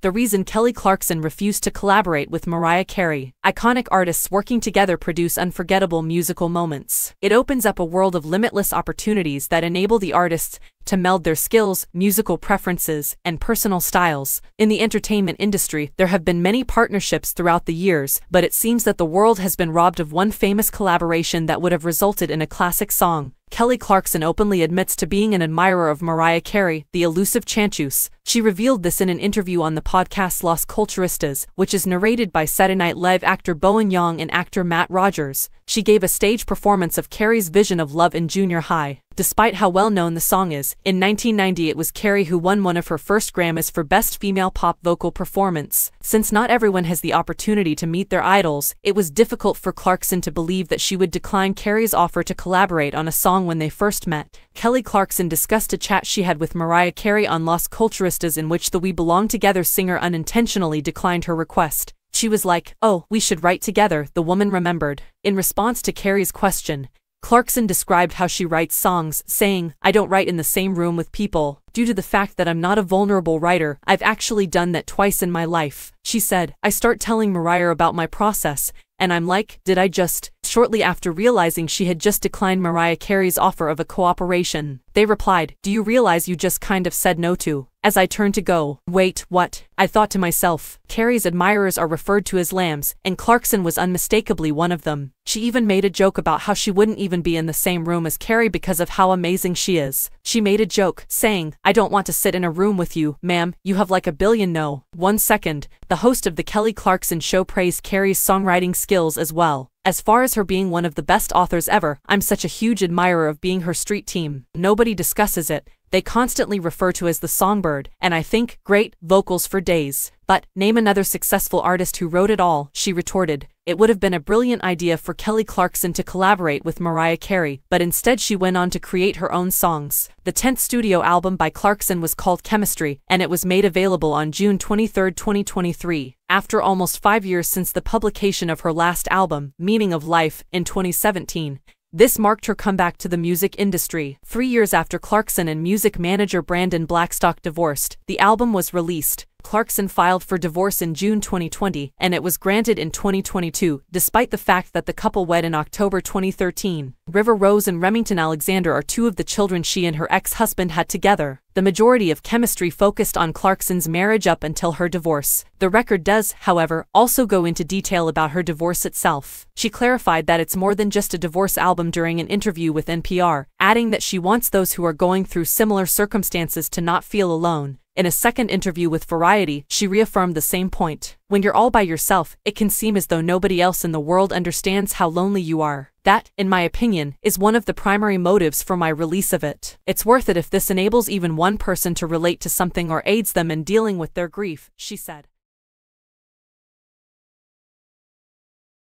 the reason Kelly Clarkson refused to collaborate with Mariah Carey. Iconic artists working together produce unforgettable musical moments. It opens up a world of limitless opportunities that enable the artists to meld their skills, musical preferences, and personal styles. In the entertainment industry, there have been many partnerships throughout the years, but it seems that the world has been robbed of one famous collaboration that would have resulted in a classic song. Kelly Clarkson openly admits to being an admirer of Mariah Carey, the elusive chanteuse. She revealed this in an interview on the podcast Las Culturistas, which is narrated by Saturday Night Live actor Bowen Yang and actor Matt Rogers. She gave a stage performance of Carey's vision of love in junior high. Despite how well-known the song is, in 1990 it was Carey who won one of her first Grammys for Best Female Pop Vocal Performance. Since not everyone has the opportunity to meet their idols, it was difficult for Clarkson to believe that she would decline Carey's offer to collaborate on a song when they first met. Kelly Clarkson discussed a chat she had with Mariah Carey on Las Culturistas in which the We Belong Together singer unintentionally declined her request. She was like, "Oh, we should write together," the woman remembered. In response to Carey's question, Clarkson described how she writes songs, saying, "I don't write in the same room with people. Due to the fact that I'm not a vulnerable writer, I've actually done that twice in my life." She said, "I start telling Mariah about my process, and I'm like, did I just?" Shortly after realizing she had just declined Mariah Carey's offer of a cooperation, they replied, "Do you realize you just kind of said no to?" As I turned to go, "Wait, what?" I thought to myself. Carey's admirers are referred to as lambs, and Clarkson was unmistakably one of them. She even made a joke about how she wouldn't even be in the same room as Carey because of how amazing she is. She made a joke, saying, "I don't want to sit in a room with you, ma'am, you have like a billion." No. 1 second, the host of the Kelly Clarkson Show praised Carey's songwriting skills as well. "As far as her being one of the best authors ever, I'm such a huge admirer of being her street team. Nobody discusses it. They constantly refer to as the songbird, and I think, great vocals for days. But, name another successful artist who wrote it all," she retorted. It would have been a brilliant idea for Kelly Clarkson to collaborate with Mariah Carey, but instead she went on to create her own songs. The 10th studio album by Clarkson was called Chemistry, and it was made available on June 23, 2023. After almost 5 years since the publication of her last album, Meaning of Life, in 2017. This marked her comeback to the music industry. 3 years after Clarkson and music manager Brandon Blackstock divorced, the album was released. Clarkson filed for divorce in June 2020, and it was granted in 2022, despite the fact that the couple wed in October 2013. River Rose and Remington Alexander are two of the children she and her ex-husband had together. The majority of Chemistry focused on Clarkson's marriage up until her divorce. The record does, however, also go into detail about her divorce itself. She clarified that it's more than just a divorce album during an interview with NPR, adding that she wants those who are going through similar circumstances to not feel alone. In a second interview with Variety, she reaffirmed the same point. "When you're all by yourself, it can seem as though nobody else in the world understands how lonely you are. That, in my opinion, is one of the primary motives for my release of it. It's worth it if this enables even one person to relate to something or aids them in dealing with their grief," she said.